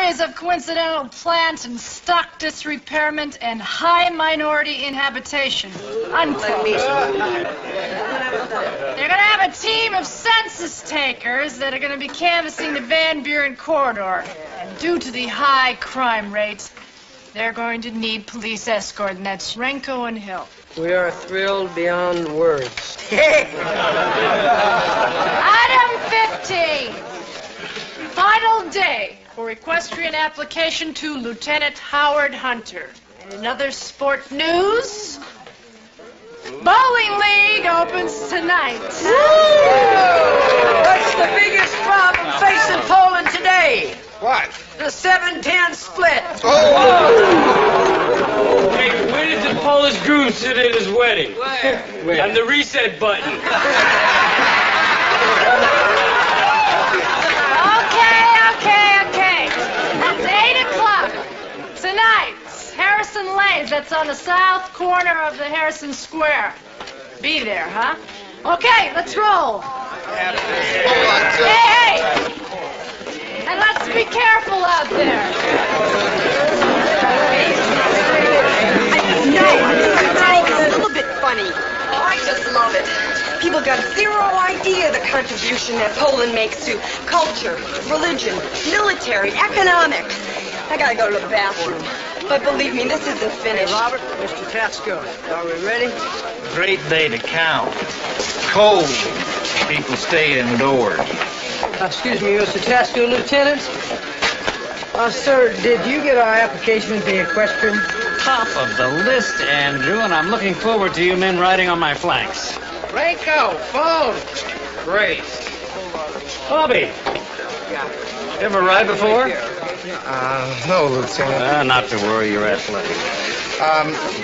series of coincidental plant and stock disrepairment and high minority inhabitation. Unquote. They're going to have a team of census takers that are going to be canvassing the Van Buren corridor. And due to the high crime rates, they're going to need police escort, and that's Renko and Hill. We are thrilled beyond words. Item 15. Final day for equestrian application to Lieutenant Howard Hunter. And in other sport news, Bowling League opens tonight. What's the biggest problem facing Poland today? What? The 7-10 split. Oh! Hey, where did the Polish groom sit at his wedding? Where? On the reset button. Okay. It's 8 o'clock. Tonight, Harrison Lane's. That's on the south corner of the Harrison Square. Be there, huh? Okay, let's roll. Hey! And let's be careful out there. It's a little bit funny. Oh, I just love it. People got zero idea the contribution that Poland makes to culture, religion, military, economics. I gotta go to the bathroom. But believe me, this isn't finished. Hey, Robert, Mr. Tasco, are we ready? Great day to count. Cold. People stay indoors. Excuse me, Mr. Tasco, Lieutenant. Sir, did you get our application to the equestrian? Top of the list, Andrew, and I'm looking forward to you men riding on my flanks. Renko, phone. Great. Bobby. Ever ride before? No, Lieutenant. Not to worry, you're athletic.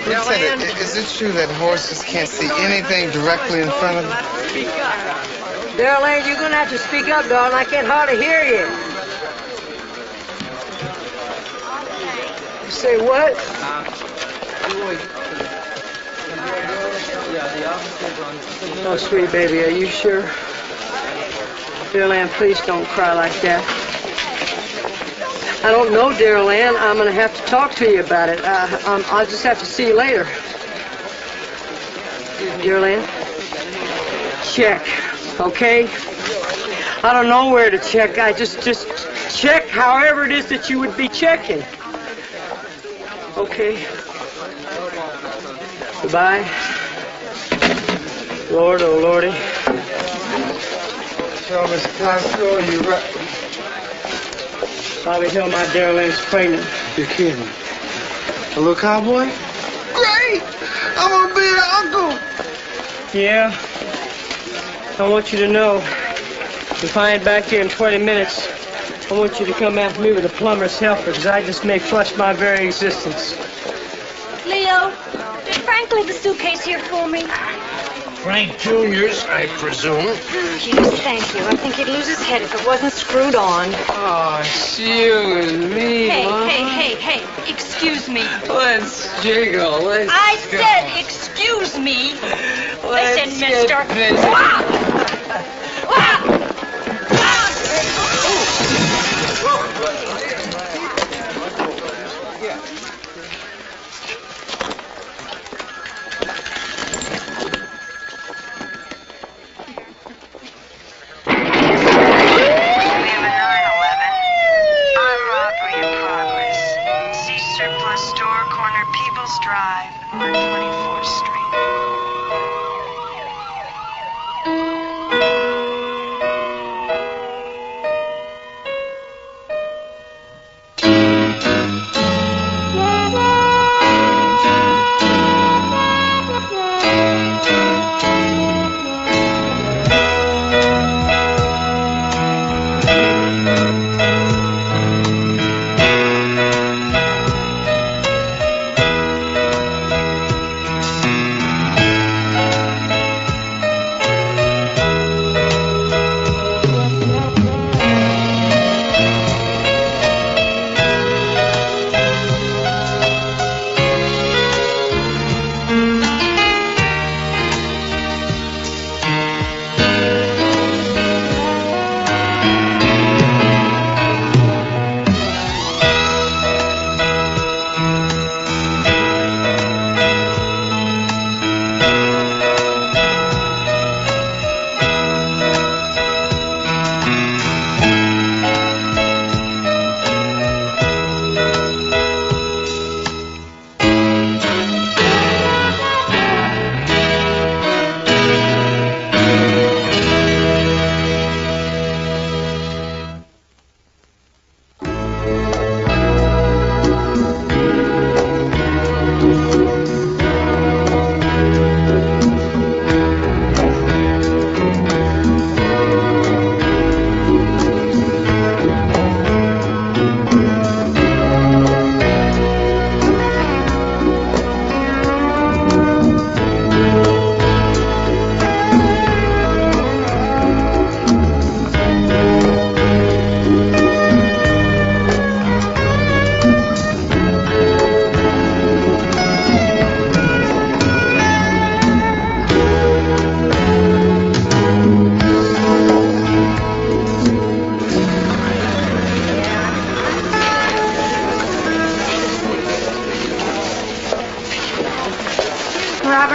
Lieutenant, is it true that horses can't see anything directly in front of them? Daryl Lane, you're gonna have to speak up, darling. I can't hardly hear you. You say what? Oh, sweet baby, are you sure? Daryl Ann, please don't cry like that. I don't know, Daryl Ann. I'm going to have to talk to you about it. I'll just have to see you later. Daryl Ann? Check, okay? I don't know where to check. I just check however it is that you would be checking. Okay. Goodbye. Lord, oh Lordy. So, Mr. Tasco, you right. Bobby Hill, my Darlene's pregnant. You're kidding. A little cowboy? Great! I'm gonna be an uncle! Yeah. I want you to know, if I ain't back here in 20 minutes, I want you to come after me with a plumber's helper, because I just may flush my very existence. Leo, did Frank leave the suitcase here for me? Frank Jr.'s, I presume. Yes, thank you. I think he'd lose his head if it wasn't screwed on. Oh, it's you and me, Mom. Hey, excuse me. Let's jiggle. Let's I go. said, excuse me. Let's Listen, mister. get busy. Wow! Wow! Drive on 24th Street.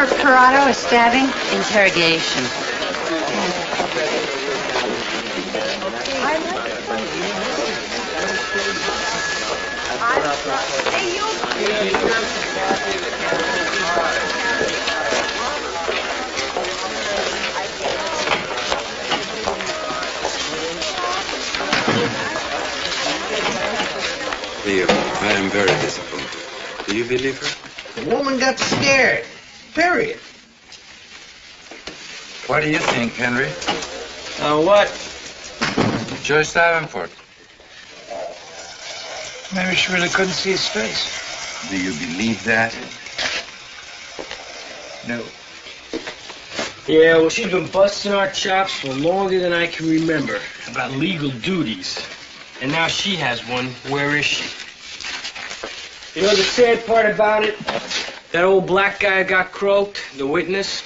for Parado, a stabbing? Interrogation. Leo, I am very disappointed. Do you believe her? The woman got scared. Period. What do you think, Henry? What? Joyce Davenport. Maybe she really couldn't see his face. Do you believe that? No. Yeah, well, she's been busting our chops for longer than I can remember about legal duties. And now she has one. Where is she? You know the sad part about it? That old black guy got croaked, the witness.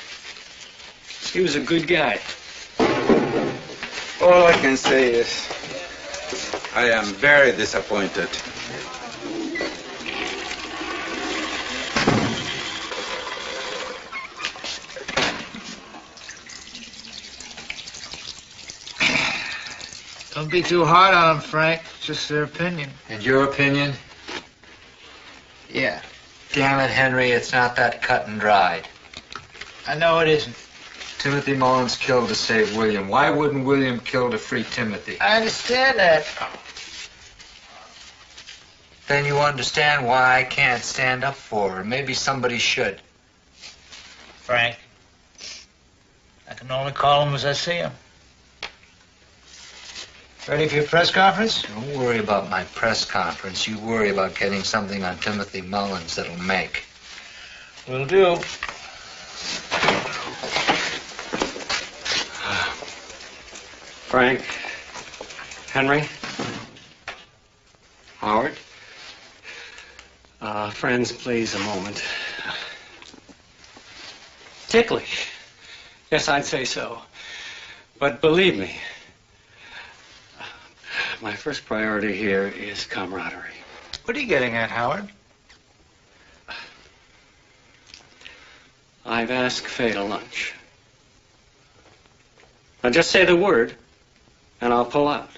He was a good guy. All I can say is, I am very disappointed. Don't be too hard on them, Frank. It's just their opinion. And your opinion? Yeah. Damn it, Henry, it's not that cut and dried. I know it isn't. Timothy Mullins killed to save William. Why wouldn't William kill to free Timothy? I understand that. Then you understand why I can't stand up for her. Maybe somebody should. Frank, I can only call him as I see him. Ready for your press conference? Don't worry about my press conference. You worry about getting something on Timothy Mullins that'll make. Will do. Frank, Henry, Howard. Friends, please, a moment. Ticklish. Yes, I'd say so. But believe me, my first priority here is camaraderie. What are you getting at, Howard? I've asked Faye to lunch. Now just say the word, and I'll pull out.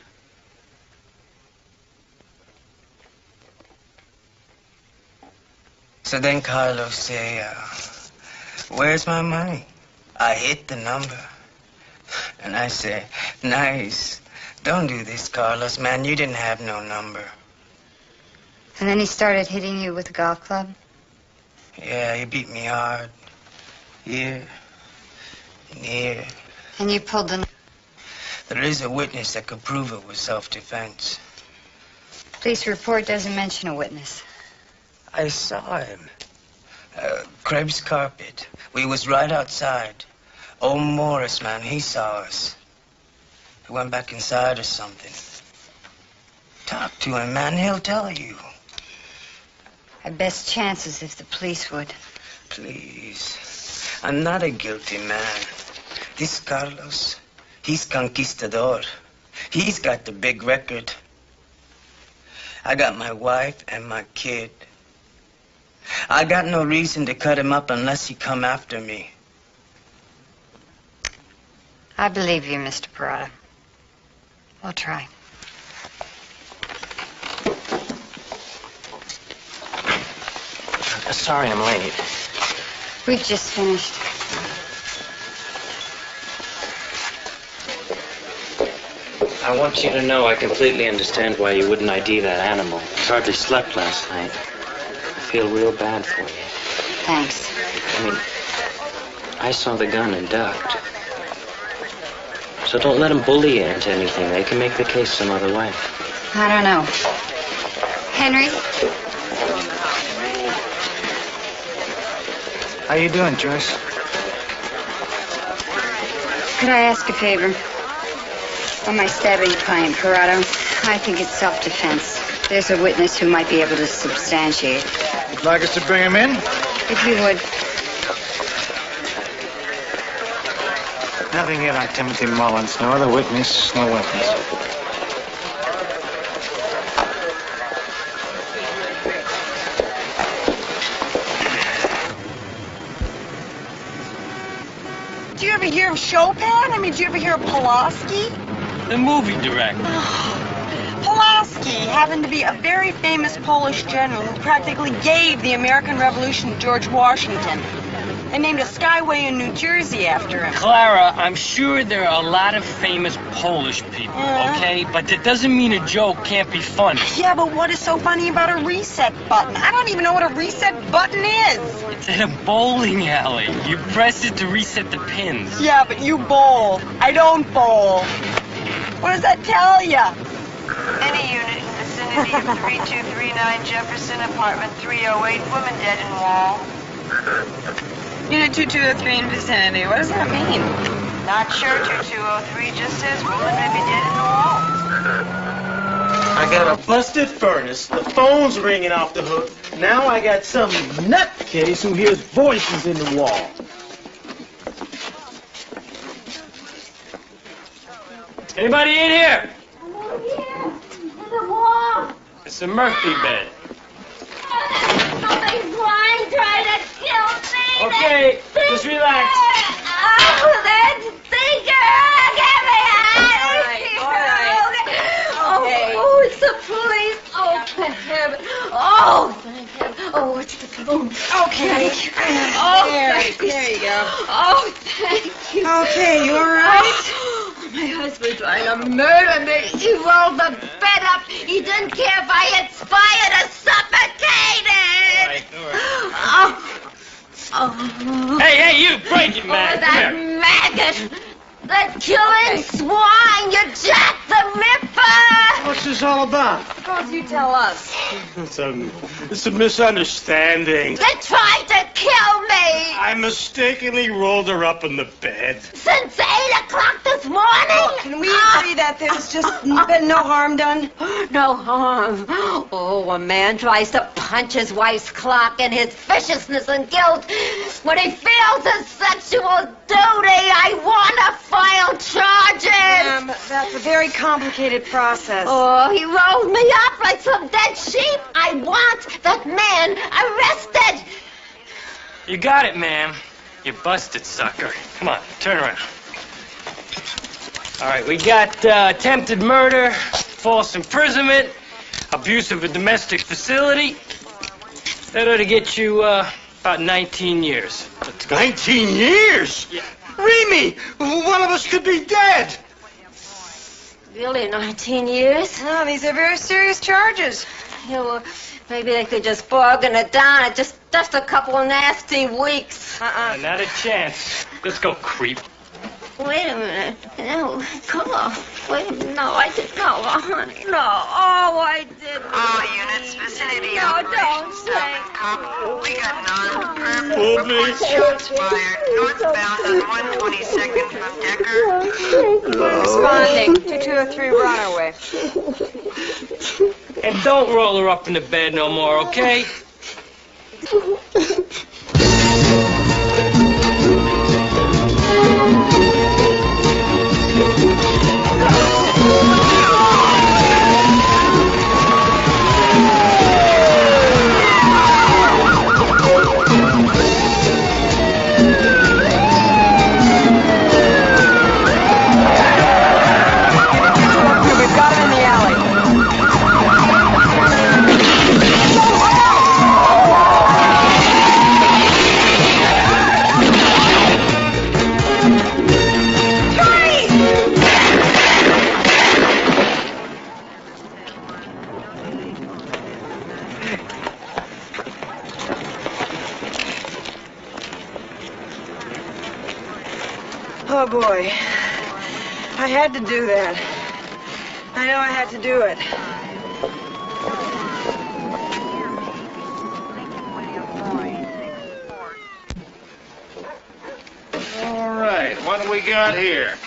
So then Carlos say, where's my money? I hit the number. And I say, nice. Don't do this, Carlos, man. You didn't have no number. And then he started hitting you with a golf club? Yeah, he beat me hard. Here. And here. And you pulled the... There is a witness that could prove it was self-defense. Police report doesn't mention a witness. I saw him. Krebs carpet. We was right outside. Old Morris, man, he saw us. He went back inside or something. Talk to him, man. He'll tell you. Our best chances if the police would. Please. I'm not a guilty man. This Carlos, he's conquistador. He's got the big record. I got my wife and my kid. I got no reason to cut him up unless he come after me. I believe you, Mr. Parada. We'll try. Sorry I'm late. We've just finished. I want you to know I completely understand why you wouldn't ID that animal. I hardly slept last night. I feel real bad for you. Thanks. I mean, I saw the gun and ducked. So don't let them bully you into anything. They can make the case some other way. I don't know. Henry? How you doing, Joyce? Could I ask a favor? On my stabbing claim, Parado, I think it's self-defense. There's a witness who might be able to substantiate. You'd like us to bring him in? If you would. Nothing yet on Timothy Mullins. No other witness, no weapons. hear of Chopin? I mean, did you ever hear of Pulaski? The movie director. Pulaski happened to be a very famous Polish general who practically gave the American Revolution to George Washington. They named a skyway in New Jersey after him. Clara, I'm sure there are a lot of famous Polish people, okay? But that doesn't mean a joke can't be funny. Yeah, but what is so funny about a reset button? I don't even know what a reset button is. It's in a bowling alley. You press it to reset the pins. Yeah, but you bowl. I don't bowl. What does that tell ya? Any unit in vicinity of 3239 Jefferson, apartment 308, woman dead in wall. Unit 2203 in vicinity. What does that mean? Not sure, 2203 just says woman may be dead in the wall. I got a busted furnace, the phone's ringing off the hook. Now I got some nutcase who hears voices in the wall. Anybody in here? In the wall. It's a Murphy bed. Somebody's lying, trying to kill me. Okay, just relax. Oh, that stinker! Get me out! All right. Oh, it's the police. Oh, thank heaven. Oh, thank heaven. Oh, it's the police. Okay. Oh, there you go. Oh, thank you. Okay, you all right? My husband tried to murder me. He rolled the bed up. He didn't care if I expired or suffocated. Oh. Hey, you break it, man. Oh, that maggot. That killing swine. You Jack the Ripper. What's this all about? Suppose you tell us. It's a misunderstanding. They tried to kill me. I mistakenly rolled her up in the bed. Since 8 o'clock this morning. Can we agree that there's just been no harm done? No harm. Oh, a man tries to punch his wife's clock in his viciousness and guilt. When he feels his sexual duty, I want to file charges. That's a very complicated process. Oh, he rolled me up like some dead sheep. I want that man arrested. You got it, ma'am. You busted, sucker. Come on, turn around. All right, we got attempted murder, false imprisonment, abuse of a domestic facility. That ought to get you about 19 years. Let's go. 19 years? Yeah. Remy, one of us could be dead. Really, 19 years? No, these are very serious charges. Yeah, well, maybe they could just bargain it down at just a couple of nasty weeks. Not a chance. Let's go, creep. Wait a minute. No, come on. Wait a minute. No, I didn't. No, honey. No. Oh, I didn't. All units, vicinity No, operation don't say. stop. We got none. Hold me. Report shots fired. Northbound on 122nd from Decker. Responding. 2203, we're on our way. And don't roll her up in the bed no more, okay? We've got him in the alley. Oh, boy. I had to do that. I know I had to do it. All right, what do we got here?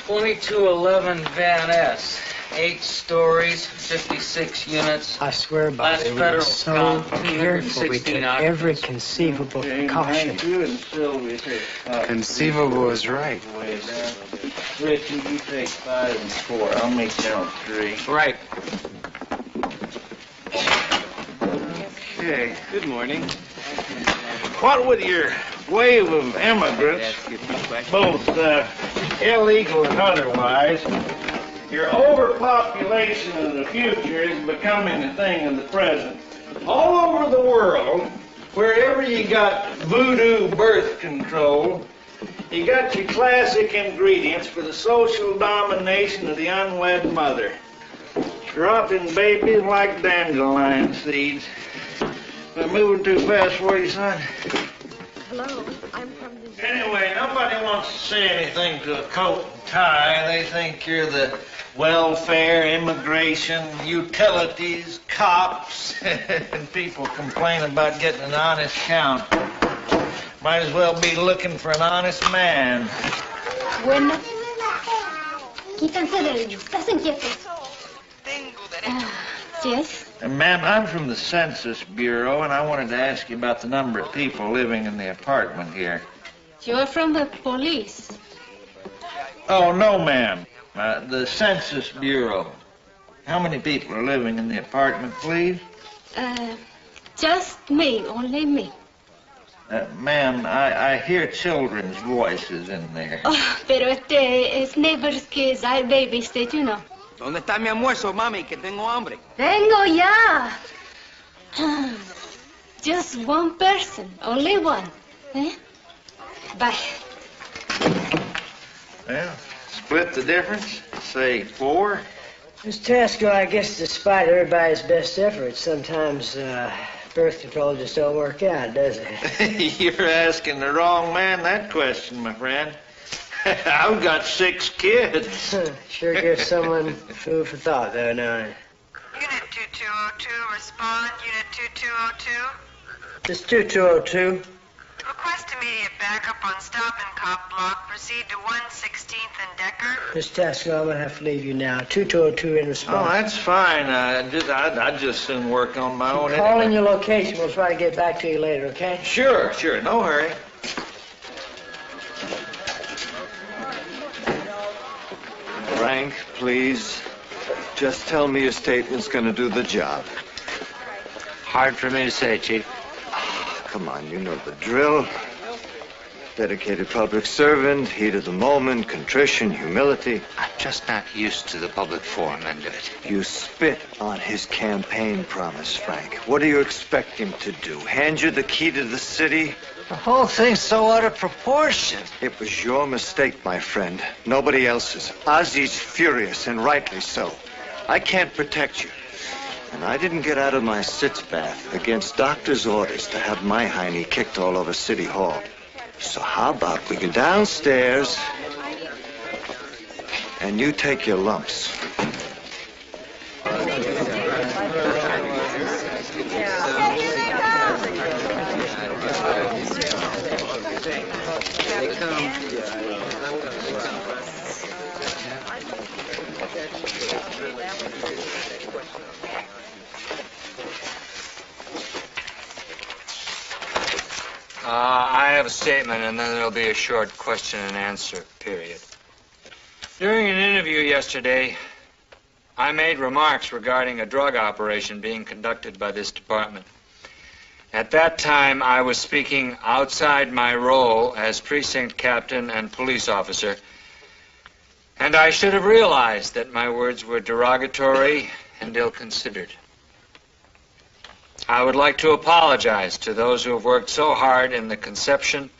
2211 Van S. 8 stories, 56 units. I swear by Last it, we were federal so count, careful. We took 216 every occupants. conceivable precaution. Conceivable is right. Rich, you take 5 and 4. I'll make count 3. Right. Okay. Good morning. What would your wave of immigrants, both illegal and otherwise, your overpopulation of the future is becoming a thing of the present. All over the world, wherever you got voodoo birth control, you got your classic ingredients for the social domination of the unwed mother. Dropping babies like dandelion seeds. We're moving too fast for you, son. Hello, I'm from the... Anyway, nobody wants to say anything to a coat and tie. They think you're the welfare, immigration, utilities, cops, and people complain about getting an honest count. Might as well be looking for an honest man. Bueno. Quítense de ello. Estás inquieto. Yes? Ma'am, I'm from the Census Bureau, and I wanted to ask you about the number of people living in the apartment here. You're from the police. Oh, no, ma'am. The Census Bureau. How many people are living in the apartment, please? Just me, only me. Ma'am, I hear children's voices in there. Oh, pero es neighbor's kids. I babysit, you know. ¿Dónde está mi almuerzo, mami? Que tengo hambre. Vengo ya. Just one person, only one. Eh? Bye. Well, split the difference. Say 4. Miss Tasco, I guess despite everybody's best efforts, sometimes birth control just don't work out, does it? You're asking the wrong man that question, my friend. I've got 6 kids. Sure gives someone food for thought, though, don't it? Unit 2202, respond. Unit 2202. It's 2202. Request immediate backup on Stop and Cop block. Proceed to 116th and Decker. Miss Tasco, I'm going to have to leave you now. 2202 in response. Oh, that's fine. I'd just soon work on my own. Call in your location. We'll try to get back to you later, okay? Sure. No hurry. Frank, please. Just tell me your statement's going to do the job. Hard for me to say, Chief. Come on, you know the drill. Dedicated public servant, heat of the moment, contrition, humility. I'm just not used to the public forum end of it. You spit on his campaign promise, Frank. What do you expect him to do? Hand you the key to the city? The whole thing's so out of proportion. It was your mistake, my friend. Nobody else's. Ozzy's furious, and rightly so. I can't protect you. And I didn't get out of my sitz bath against doctor's orders to have my hiney kicked all over City Hall. So how about we go downstairs and you take your lumps? I have a statement, and then there'll be a short question and answer period. During an interview yesterday, I made remarks regarding a drug operation being conducted by this department. At that time, I was speaking outside my role as precinct captain and police officer, and I should have realized that my words were derogatory and ill-considered. I would like to apologize to those who have worked so hard in the conception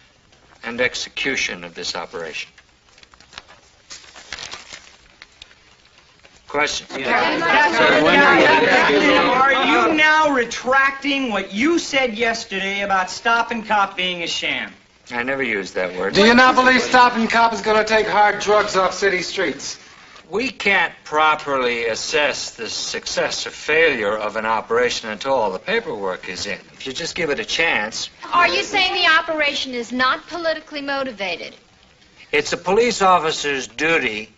and execution of this operation. Question? Are you now retracting what you said yesterday about Stop and Cop being a sham? I never used that word. Do you not believe Stop and Cop is going to take hard drugs off city streets? We can't properly assess the success or failure of an operation until all the paperwork is in. If you just give it a chance... Are you saying the operation is not politically motivated? It's a police officer's duty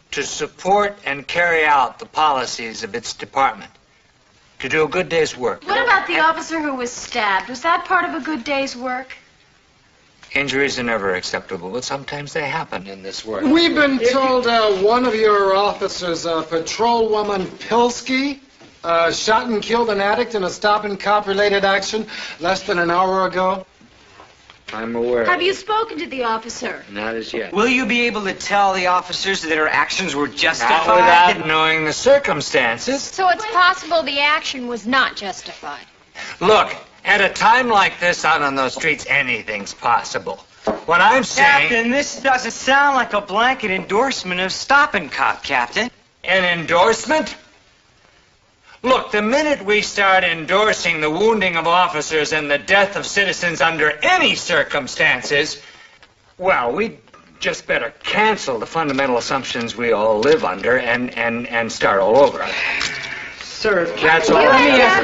to support and carry out the policies of its department, to do a good day's work. What about the officer who was stabbed? Was that part of a good day's work? Injuries are never acceptable, but sometimes they happen in this work. We've been told one of your officers, patrolwoman Pilsky, shot and killed an addict in a Stop and Cop related action less than an hour ago. I'm aware. Have you spoken to the officer? Not as yet. Will you be able to tell the officers that her actions were justified? Not without knowing the circumstances. So it's possible the action was not justified. Look, at a time like this out on those streets, anything's possible. What I'm saying... Captain, this doesn't sound like a blanket endorsement of stopping cop, Captain. An endorsement? Look, the minute we start endorsing the wounding of officers and the death of citizens under any circumstances, well, we just better cancel the fundamental assumptions we all live under and start all over. Sir, that's all. Let me ask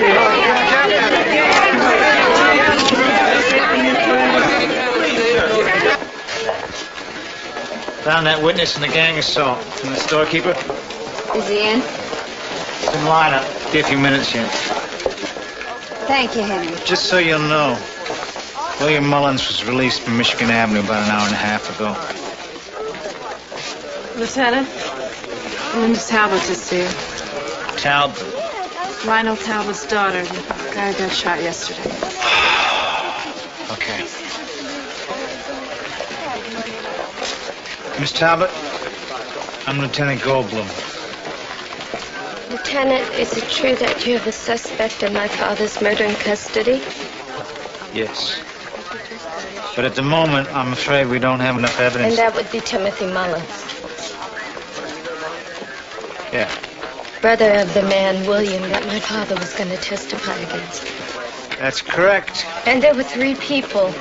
Found that witness in the gang assault. And the storekeeper? Is he in? It's in lineup. Be a few minutes yet. Thank you, Henry. Just so you'll know, William Mullins was released from Michigan Avenue about an hour and a half ago. Lieutenant, Miss Talbot to see you. Talbot? Lionel Talbot's daughter. The guy got shot yesterday. Okay. Miss Talbot, I'm Lieutenant Goldblum. Lieutenant, is it true that you have a suspect in my father's murder in custody? Yes. But at the moment, I'm afraid we don't have enough evidence. And that would be Timothy Mullins, Yeah. brother of the man, William, that my father was going to testify against. That's correct. And there were 3 people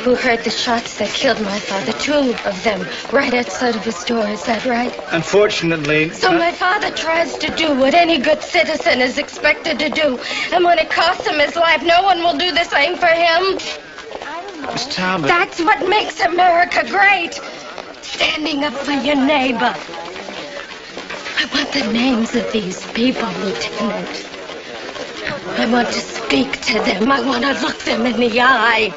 who heard the shots that killed my father, 2 of them right outside of his door. Is that right? Unfortunately... So my father tries to do what any good citizen is expected to do. And when it costs him his life, no one will do the same for him. Miss Talbot... That's what makes America great. Standing up for your neighbor. I want the names of these people, Lieutenant. I want to speak to them. I want to look them in the eye.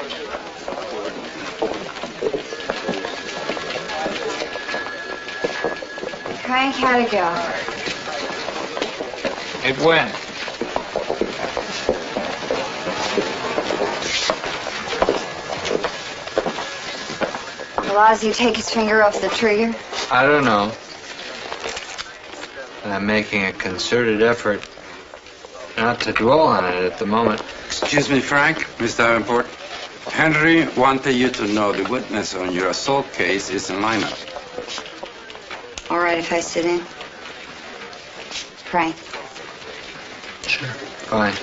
Frank, how'd it go? It went. Will Ozzy take his finger off the trigger? I don't know. But I'm making a concerted effort not to dwell on it at the moment. Excuse me, Frank, Mr. Davenport. Henry wanted you to know the witness on your assault case is in lineup. All right, if I sit in. Frank. Sure. Fine.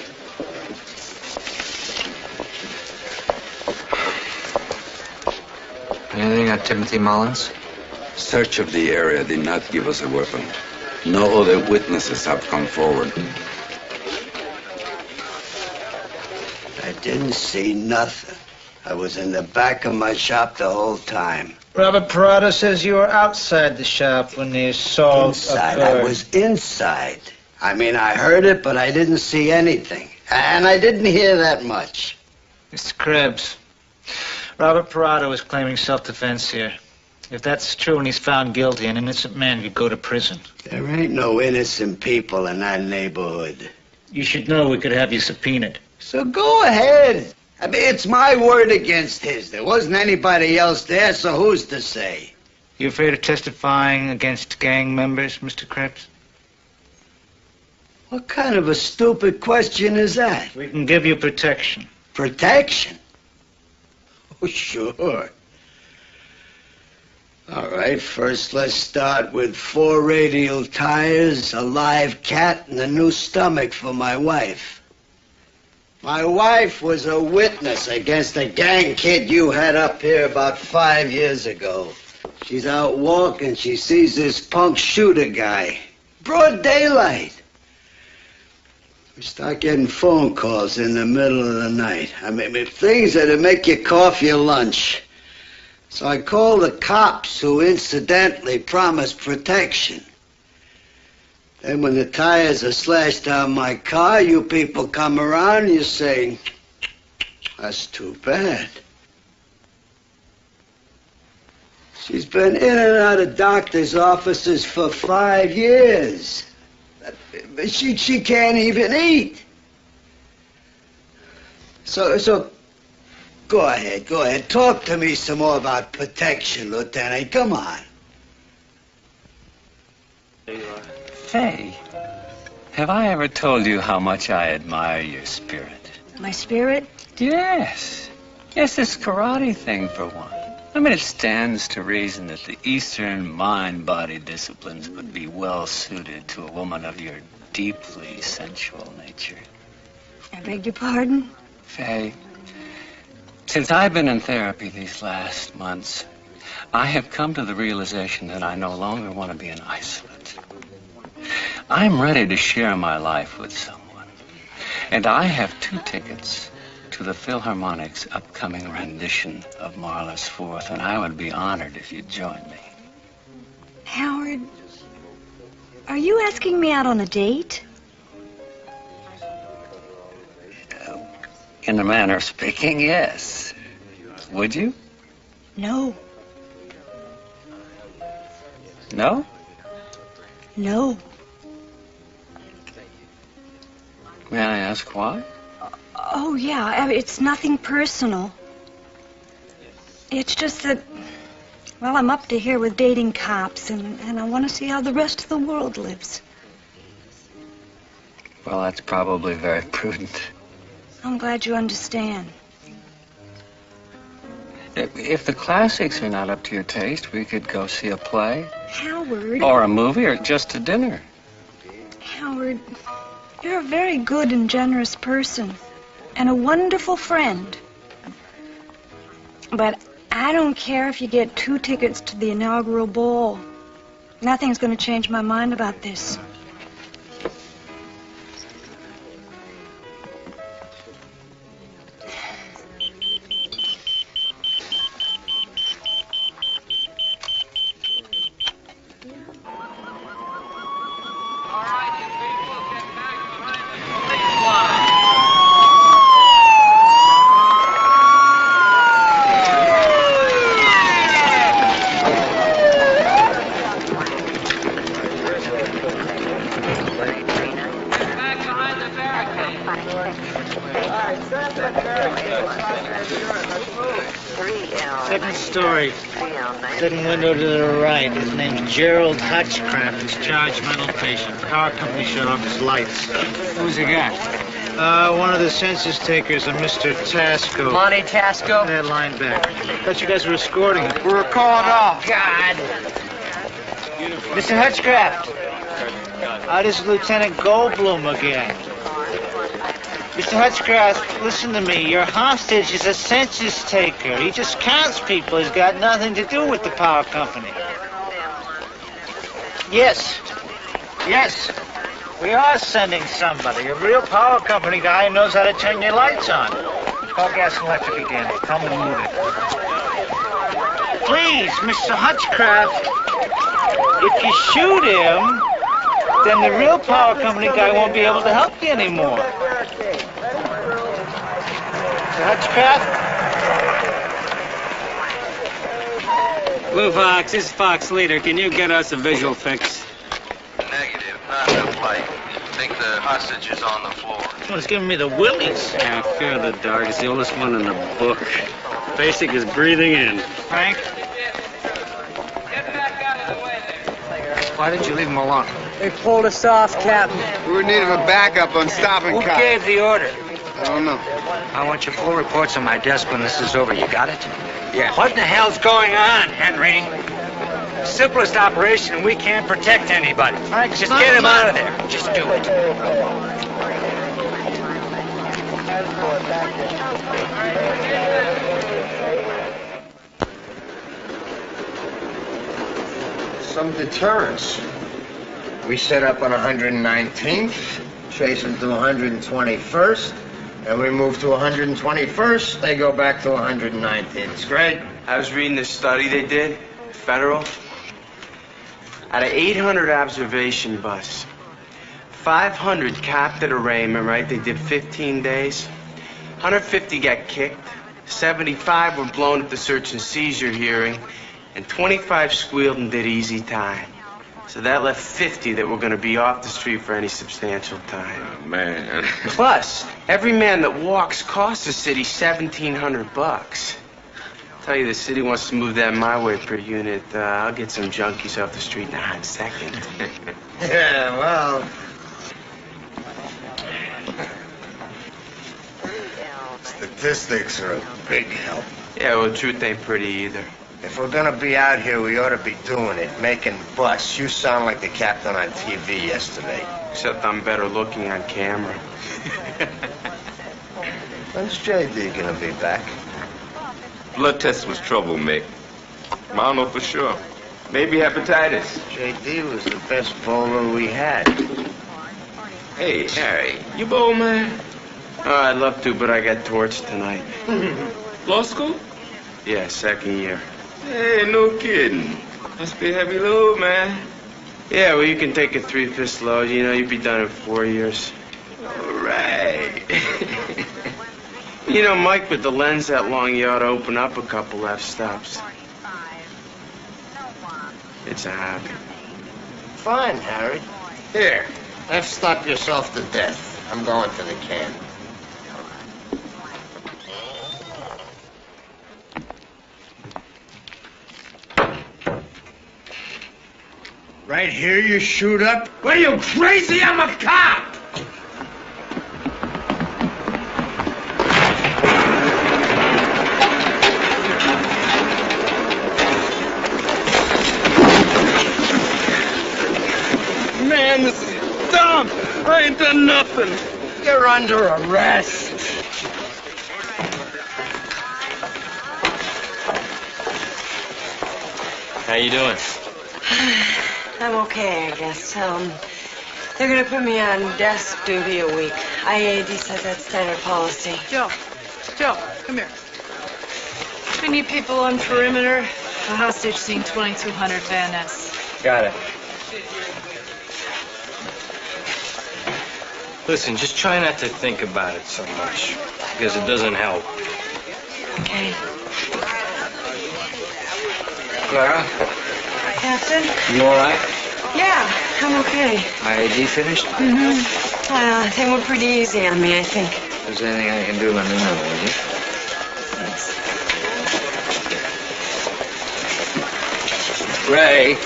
Anything on Timothy Mullins? Search of the area did not give us a weapon. No other witnesses have come forward. I didn't see nothing. I was in the back of my shop the whole time. Robert Parada says you were outside the shop when the assault Inside. occurred. I was inside. I mean, I heard it, but I didn't see anything. And I didn't hear that much. Mr. Krebs, Robert Parada was claiming self-defense here. If that's true and he's found guilty, an innocent man could go to prison. There ain't no innocent people in that neighborhood. You should know we could have you subpoenaed. So go ahead. I mean, it's my word against his. There wasn't anybody else there, so who's to say? You afraid of testifying against gang members, Mr. Krebs? What kind of a stupid question is that? We can give you protection. Protection? Oh, sure. All right, first let's start with 4 radial tires, a live cat, and a new stomach for my wife. My wife was a witness against a gang kid you had up here about 5 years ago. She's out walking. She sees this punk shoot a guy. Broad daylight. We start getting phone calls in the middle of the night. I mean, things that'd make you cough your lunch. So I called the cops, who incidentally promised protection. Then when the tires are slashed on my car, you people come around and you say, that's too bad. She's been in and out of doctor's offices for 5 years. She can't even eat. So Go ahead, go ahead. Talk to me some more about protection, Lieutenant. Come on. Faye, have I ever told you how much I admire your spirit? My spirit? Yes. Yes, this karate thing, for one. I mean, it stands to reason that the Eastern mind-body disciplines would be well suited to a woman of your deeply sensual nature. I beg your pardon? Faye, since I've been in therapy these last months, I have come to the realization that I no longer want to be an isolate. I'm ready to share my life with someone. And I have 2 tickets to the Philharmonic's upcoming rendition of Mahler's Fourth, and I would be honored if you'd join me. Howard, are you asking me out on a date? In a manner of speaking, yes. Would you? No. No? No. May I ask why? Oh, yeah, it's nothing personal. It's just that, well, I'm up to here with dating cops, and I want to see how the rest of the world lives. Well, that's probably very prudent. I'm glad you understand. If the classics are not up to your taste, we could go see a play. Howard. Or a movie, or just a dinner. Howard, you're a very good and generous person, and a wonderful friend. But I don't care if you get 2 tickets to the inaugural ball. Nothing's going to change my mind about this. Second story. Second window to the right. His name's Gerald Hutchcraft. He's charged mental patient. Power company shut off his lights. Who's the guy? One of the census takers, a Mr. Tasco. Monte Tasco? That linebacker. Thought you guys were escorting him. We were calling off. God. Mr. Hutchcraft. This is Lieutenant Goldblum again. Mr. Hutchcraft, listen to me. Your hostage is a census taker. He just counts people. He's got nothing to do with the power company. Yes. Yes. We are sending somebody. A real power company guy who knows how to turn your lights on. Call Gas and Electric again. Tell them to move it. Please, Mr. Hutchcraft, if you shoot him, then the real power company guy won't be able to help you anymore. Mr. Hutchcraft? Blue Fox, this is Fox Leader. Can you get us a visual fix? Negative, not enough light. Think the hostage is on the floor. Someone's giving me the willies. Yeah, Fear of the Dark. It's the oldest one in the book. Basic is breathing in. Frank? Why did you leave him alone? They pulled us off, Captain. We were in need of a backup on stopping Who cops. gave the order? I don't know. I want your full reports on my desk when this is over. You got it? Yeah. What the hell's going on, Henry? Simplest operation, and we can't protect anybody. Frank, just get him out of there. Just do it. Some deterrence. We set up on 119th, chase them to 121st, and we move to 121st, they go back to 119th. It's great. I was reading this study they did, federal. Out of 800 observation busts, 500 capped at arraignment, right? They did 15 days. 150 got kicked, 75 were blown at the search and seizure hearing, and 25 squealed and did easy time. So that left 50 that were going to be off the street for any substantial time. Oh, man. Plus, every man that walks costs the city $1,700. Tell you, the city wants to move that my way per unit. I'll get some junkies off the street in a hot second. Yeah, well... Statistics are a big help. Yeah, well, the truth ain't pretty either. If we're gonna be out here, we ought to be doing it, making busts. You sound like the captain on TV yesterday. Except I'm better looking on camera. When's JD gonna be back? Blood test was trouble, Mick. I don't know for sure. Maybe hepatitis. JD was the best bowler we had. Hey, Harry, you bowl, man? Oh, I'd love to, but I got torched tonight. Law school? Yeah, second year. Hey, no kidding. Must be a heavy load, man. Yeah, well, you can take a 3/5 load. You know, you'd be done in 4 years. All right. You know, Mike, with the lens that long, you ought to open up a couple f-stops. It's a habit. Fine, Harry. Here, f-stop yourself to death. I'm going to the can. Right here you shoot up? What are you, crazy? I'm a cop! Man, this is dumb. I ain't done nothing. You're under arrest. How you doing? I'm okay, I guess. They're gonna put me on desk duty a week. IAD says that's standard policy. Joe, come here. We need people on perimeter. A hostage scene 2200 Van Ness. Got it. Listen, just try not to think about it so much, because it doesn't help. Okay. Clara, Captain? you all right? Yeah, I'm okay. IAD finished? Mm-hmm. They were pretty easy on me, I think. If there's anything I can do, let me know, will you? Thanks. Ray.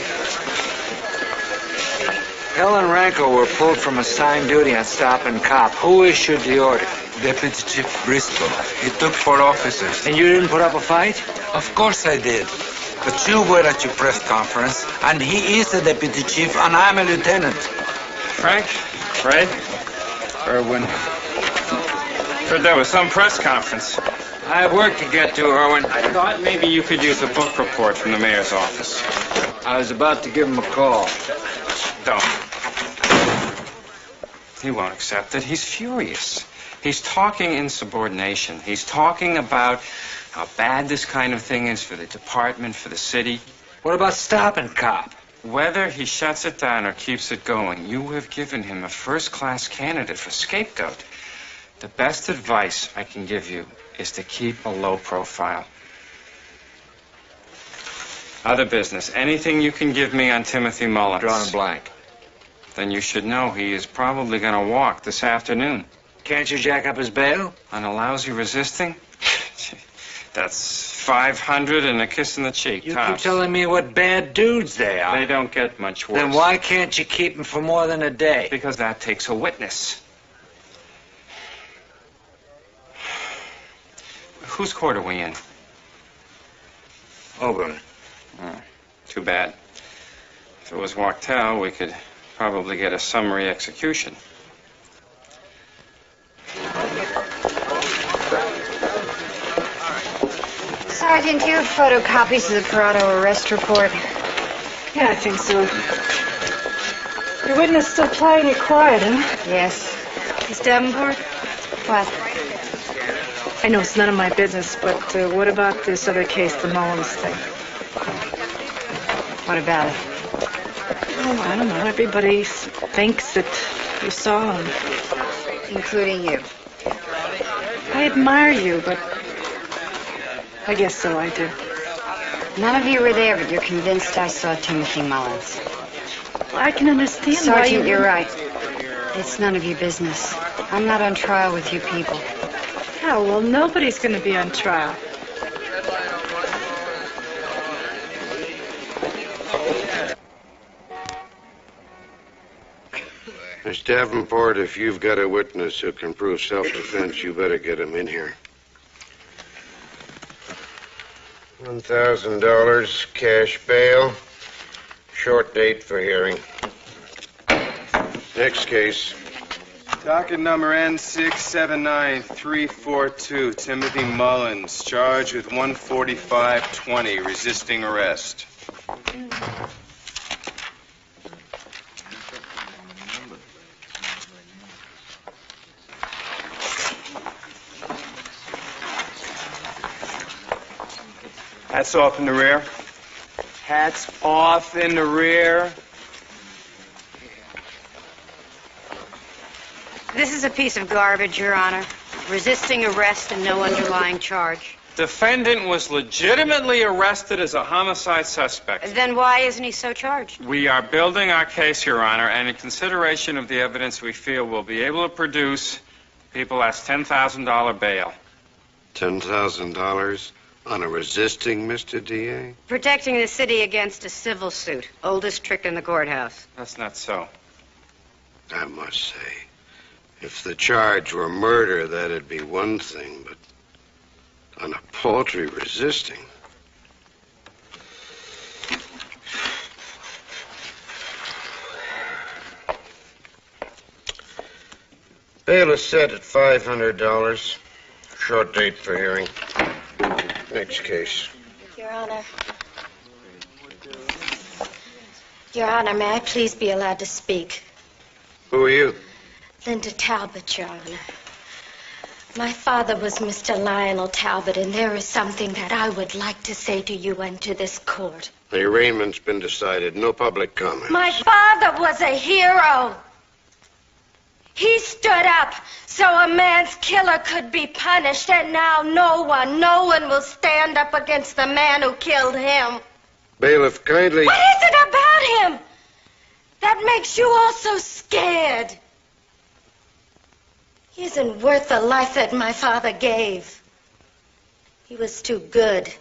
Hill and Ranko were pulled from assigned duty on stop and cop. Who issued the order? Deputy Chief Bristol. He took 4 officers. And you didn't put up a fight? Of course I did. But you were at your press conference, and he is the deputy chief, and I'm a lieutenant. Frank? Ray? Irwin? Heard there was some press conference. I have work to get to, Irwin. I thought maybe you could use a book report from the mayor's office. I was about to give him a call. Don't. He won't accept it. He's furious. He's talking insubordination. He's talking about how bad this kind of thing is for the department, for the city. What about stop and cop? Whether he shuts it down or keeps it going, you have given him a first-class candidate for scapegoat. The best advice I can give you is to keep a low profile. Other business. Anything you can give me on Timothy Mullins? Drawing a blank. Then you should know he is probably going to walk this afternoon. Can't you jack up his bail? On a lousy resisting? That's 500 and a kiss in the cheek. You tops. keep telling me what bad dudes they are. They don't get much worse. Then why can't you keep them for more than a day? Because that takes a witness. Whose court are we in? Oberman. Oh, too bad. If it was Wachtel, we could probably get a summary execution. Sergeant, do you have photocopies of the Parado arrest report? Yeah, I think so. Your witness still playing it quiet, huh? Yes. Miss Davenport? What? I know it's none of my business, but what about this other case, the Mullins thing? What about it? Oh, I don't know. Everybody thinks that you saw him. Including you. I admire you, but I guess so, I do. None of you were there, but you're convinced I saw Timothy Mullins. I can understand Sergeant, why you... you're right. It's none of your business. I'm not on trial with you people. Oh, well, nobody's going to be on trial. Miss Davenport, if you've got a witness who can prove self-defense, you better get him in here. $1,000 cash bail. Short date for hearing. Next case. Docket number N679342, Timothy Mullins, charged with 14520, resisting arrest. Hats off in the rear. Hats off in the rear. This is a piece of garbage, Your Honor. Resisting arrest and no underlying charge. Defendant was legitimately arrested as a homicide suspect. Then why isn't he so charged? We are building our case, Your Honor, and in consideration of the evidence we feel we'll be able to produce, people ask $10,000 bail. $10,000 on a resisting, Mr. DA? Protecting the city against a civil suit. Oldest trick in the courthouse. That's not so. I must say, if the charge were murder, that'd be one thing, but on a paltry resisting. Bail is set at $500. Short date for hearing. Next case. Your Honor. Your Honor, may I please be allowed to speak? Who are you? Linda Talbot, Your Honor. My father was Mr. Lionel Talbot, and there is something that I would like to say to you and to this court. The arraignment's been decided. No public comment. My father was a hero. He stood up so a man's killer could be punished, and now no one will stand up against the man who killed him. Bailiff, kindly... What is it about him that makes you all so scared? He isn't worth the life that my father gave. He was too good.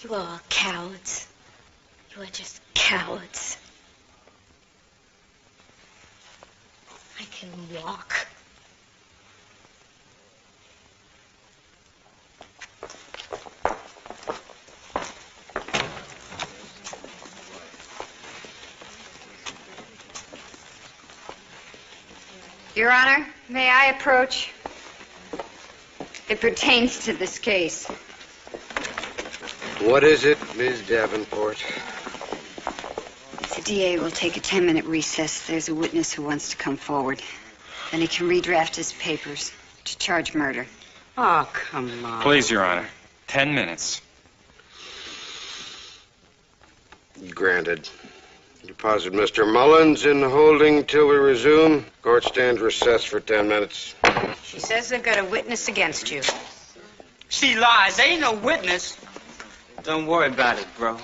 You are all cowards. You are just cowards. I can walk. Your Honor, may I approach? It pertains to this case. What is it, Ms. Davenport? The DA will take a 10-minute recess. There's a witness who wants to come forward. Then he can redraft his papers to charge murder. Oh, come on. Please, Your Honor. 10 minutes. Granted. Deposit Mr. Mullins in holding till we resume. Court stands recessed for 10 minutes. She says they've got a witness against you. She lies. There ain't no witness. Don't worry about it, bro.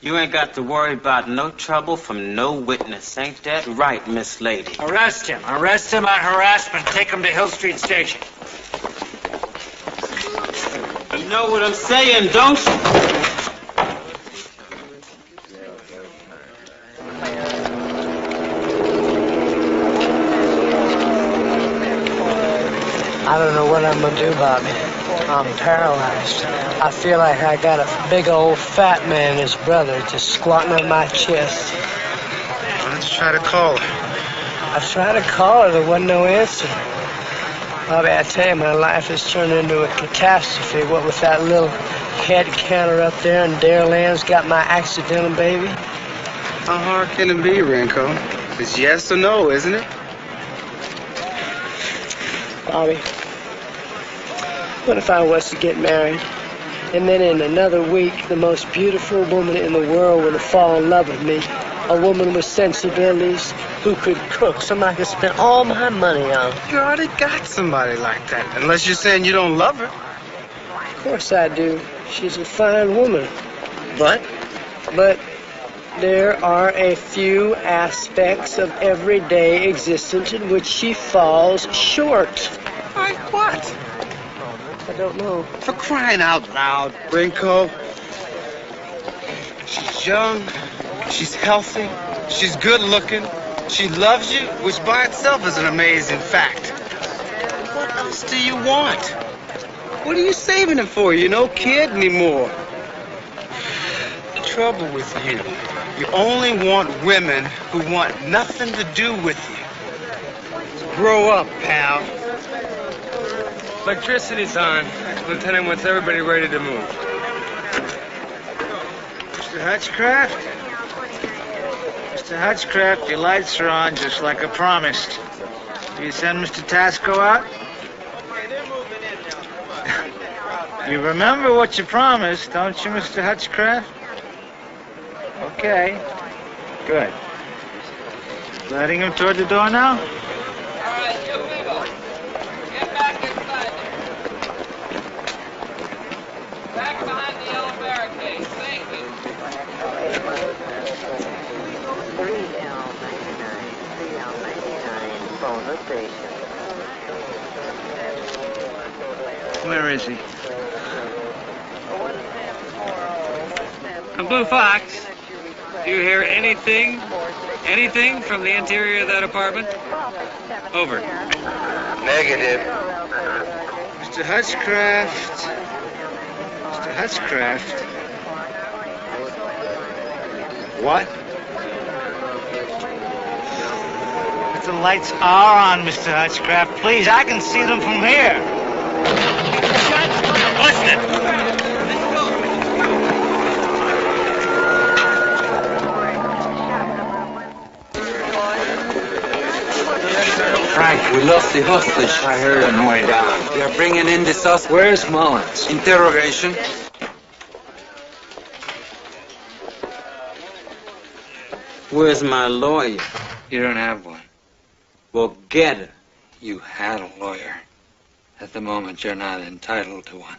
You ain't got to worry about no trouble from no witness. Ain't that right, Miss Lady? Arrest him. Arrest him on harassment. Take him to Hill Street Station. You know what I'm saying, don't you? I don't know what I'm gonna do, Bobby. I'm paralyzed. I feel like I got a big old fat man, his brother, just squatting on my chest. Why don't you try to call her? I tried to call her, there wasn't no answer. Bobby, I tell you, my life has turned into a catastrophe. What with that little head counter up there, and Darryl Ann's got my accidental baby. How hard can it be, Renko? It's yes or no, isn't it? Bobby, what if I was to get married, and then in another week, the most beautiful woman in the world would have fallen in love with me? A woman with sensibilities, who could cook, somebody I could spend all my money on. You already got somebody like that, unless you're saying you don't love her. Of course I do. She's a fine woman. But But there are a few aspects of everyday existence in which she falls short. Like what? I don't know. For crying out loud, Brinko. She's young, she's healthy, she's good looking, she loves you, which by itself is an amazing fact. What else do you want? What are you saving it for? You're no kid anymore. The trouble with you, you only want women who want nothing to do with you. Grow up, pal. Electricity's on. Lieutenant wants everybody ready to move. Mr. Hutchcraft? Mr. Hutchcraft, your lights are on just like I promised. Will you send Mr. Tasco out? You remember what you promised, don't you, Mr. Hutchcraft? Okay. Good. Letting him toward the door now? Where is he? Blue Fox, do you hear anything from the interior of that apartment? Over. Negative. Mr. Hutchcraft. Mr. Hutchcraft. What? But the lights are on, Mr. Hutchcraft. Please, I can see them from here. Listen! Frank, we lost the hostage. I heard on the way down. They are bringing in the suspect. Where's Mullins? Interrogation. Where's my lawyer? You don't have one. Well, get her. You had a lawyer. At the moment, you're not entitled to one.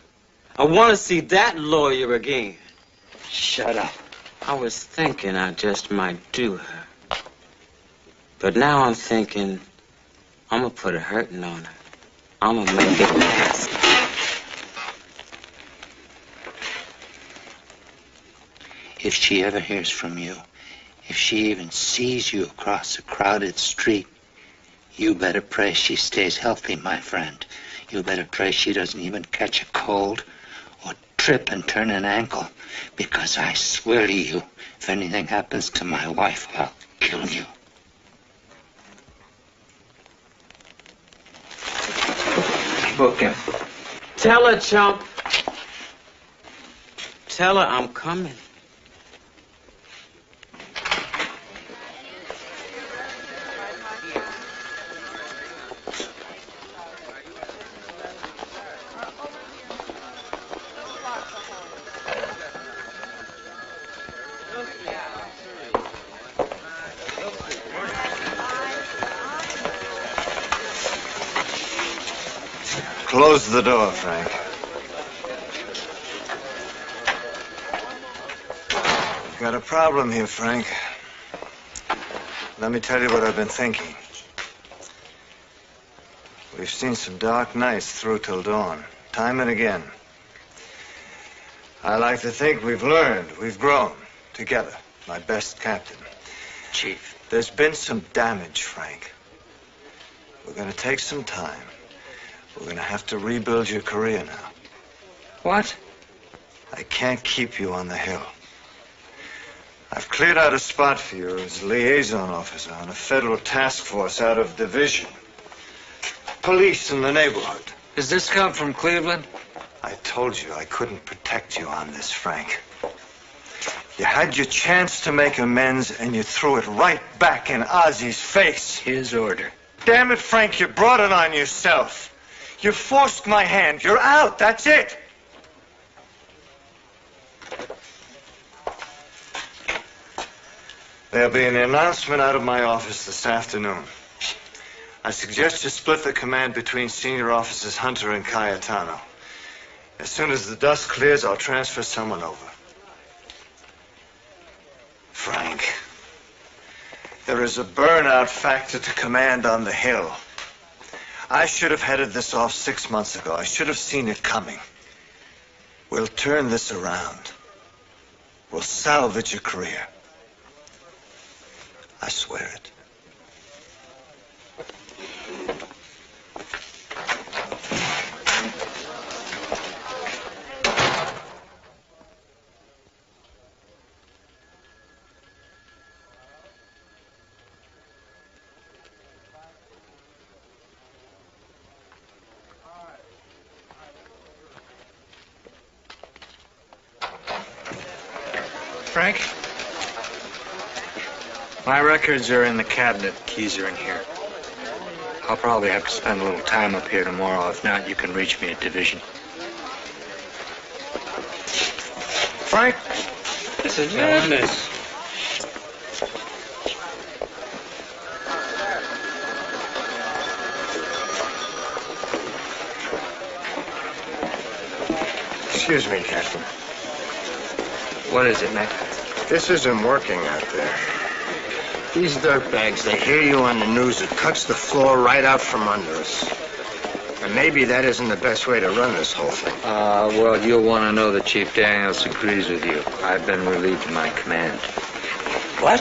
I want to see that lawyer again. Shut up. I was thinking I just might do her. But now I'm thinking I'm going to put a hurting on her. I'm going to make it last. If she ever hears from you, if she even sees you across a crowded street, you better pray she stays healthy, my friend. You better pray she doesn't even catch a cold or trip and turn an ankle, because I swear to you, if anything happens to my wife, I'll kill you. Book him. Tell her, chump. Tell her I'm coming. Close the door, Frank. We've got a problem here, Frank. Let me tell you what I've been thinking. We've seen some dark nights through till dawn, time and again. I like to think we've learned, we've grown together, my best captain. Chief. There's been some damage, Frank. We're going to take some time. We're going to have to rebuild your career now. What? I can't keep you on the hill. I've cleared out a spot for you as liaison officer on a federal task force out of division. Police in the neighborhood. Does this come from Cleveland? I told you I couldn't protect you on this, Frank. You had your chance to make amends, and you threw it right back in Ozzy's face. His order. Damn it, Frank, you brought it on yourself. You forced my hand. You're out. That's it. There'll be an announcement out of my office this afternoon. I suggest you split the command between senior officers Hunter and Cayetano. As soon as the dust clears, I'll transfer someone over. Frank, there is a burnout factor to command on the Hill. I should have headed this off 6 months ago. I should have seen it coming. We'll turn this around. We'll salvage your career. I swear it. Frank? My records are in the cabinet. Keys are in here. I'll probably have to spend a little time up here tomorrow. If not, you can reach me at division. Frank? This is madness. Excuse me, Captain. What is it, Mac? This isn't working out there. These dirtbags, they hear you on the news. It cuts the floor right out from under us. And maybe that isn't the best way to run this whole thing. Well, you'll want to know that Chief Daniels agrees with you. I've been relieved of my command. What?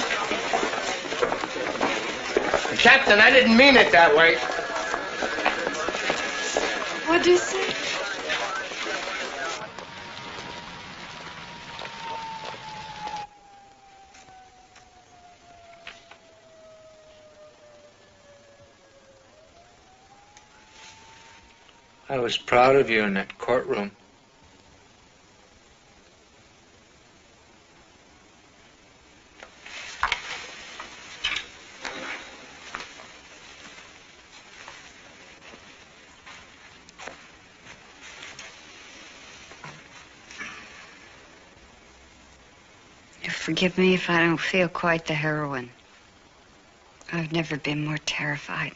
Captain, I didn't mean it that way. What'd you say? I was proud of you in that courtroom. Forgive me if I don't feel quite the heroine. I've never been more terrified.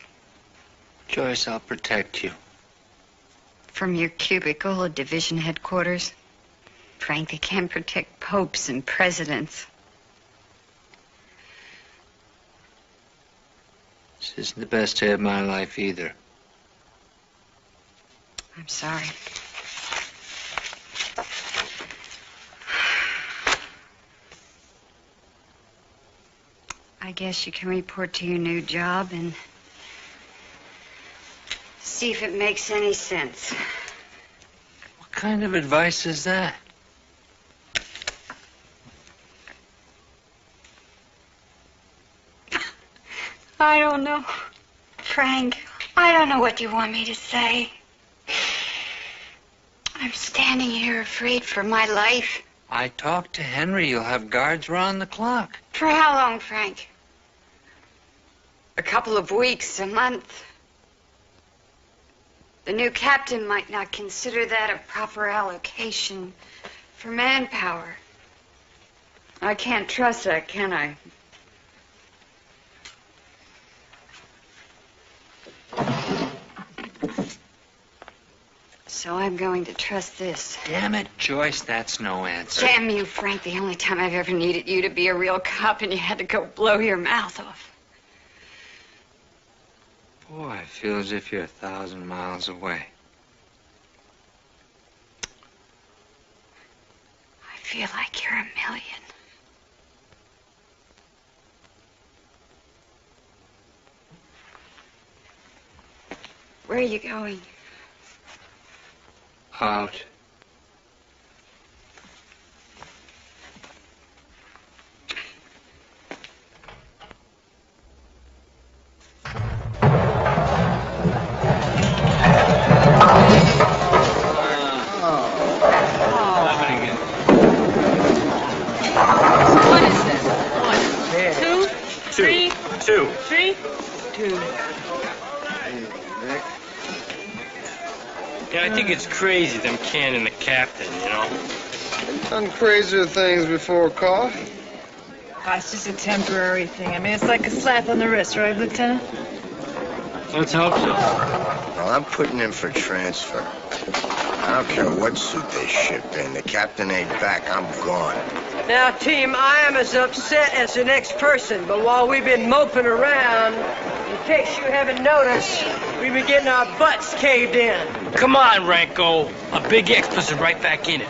Joyce, I'll protect you. From your cubicle at division headquarters? Frank, they can't protect popes and presidents. This isn't the best day of my life either. I'm sorry. I guess you can report to your new job and see if it makes any sense. What kind of advice is that? I don't know. Frank, I don't know what you want me to say. I'm standing here afraid for my life. I talked to Henry. You'll have guards round the clock. For how long, Frank? A couple of weeks, a month. The new captain might not consider that a proper allocation for manpower. I can't trust that, can I? So I'm going to trust this. Damn it, Joyce, that's no answer. Damn you, Frank. The only time I've ever needed you to be a real cop and you had to go blow your mouth off. Boy, I feel as if you're 1,000 miles away. I feel like you're a million. Where are you going? Out. What is this? One, two, three, Two. three, two. Yeah, I think it's crazy them canning the captain, you know? Done crazier things before, Carl. Oh, it's just a temporary thing. I mean, it's like a slap on the wrist, right, Lieutenant? Let's hope so. Well, I'm putting in for transfer. I don't care what suit they ship in. The captain ain't back. I'm gone. Now, team, I am as upset as the next person, but while we've been moping around, in case you haven't noticed, we've been getting our butts caved in. Come on, Ranko. A big X puts it right back in it.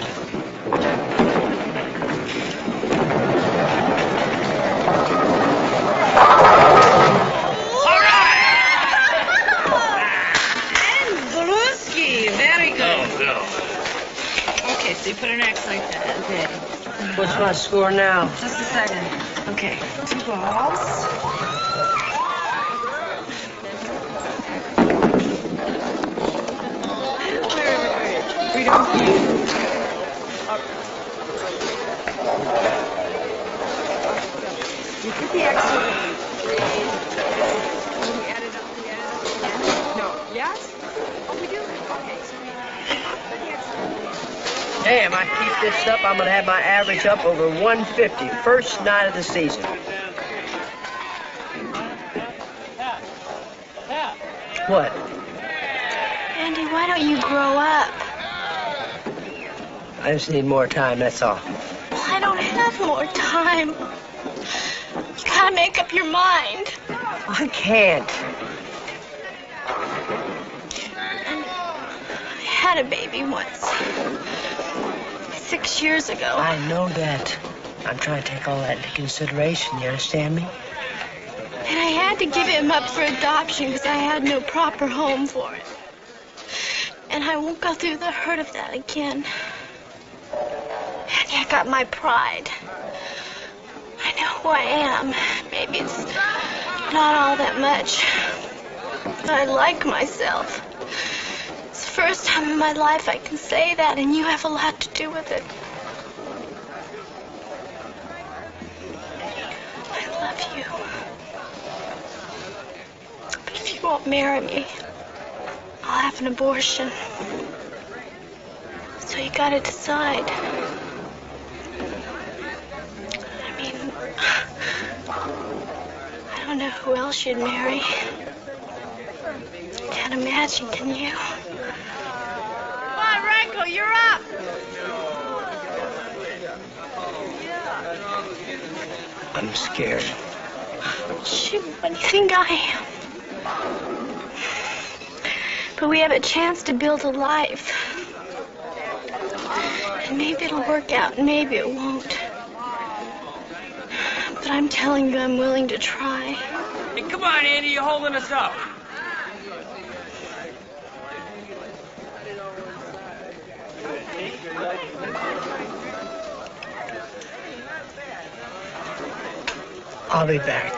Okay, so you put an X like that. Okay. What's my score now? Just a second. Okay, 2 balls. You put the X in. We add it up. No. Yes? Oh, we do? Okay. Damn, I keep this up, I'm gonna have my average up over 150 first night of the season. What? Andy, why don't you grow up? I just need more time, that's all. Well, I don't have more time. You gotta make up your mind. I can't. I had a baby once. 6 years ago. I know that. I'm trying to take all that into consideration, you understand me? And I had to give him up for adoption because I had no proper home for it. And I won't go through the hurt of that again. And I got my pride. I know who I am. Maybe it's not all that much. But I like myself. It's the first time in my life I can say that, and you have a lot to do with it. I love you. But if you won't marry me, I'll have an abortion. So you gotta decide. I mean, I don't know who else you'd marry. Can't imagine, can you? Come on, Ranko, you're up. I'm scared. Shoot, what do you think I am? But we have a chance to build a life. And maybe it'll work out, and maybe it won't. But I'm telling you, I'm willing to try. Hey, come on, Andy, you're holding us up. I'll be back.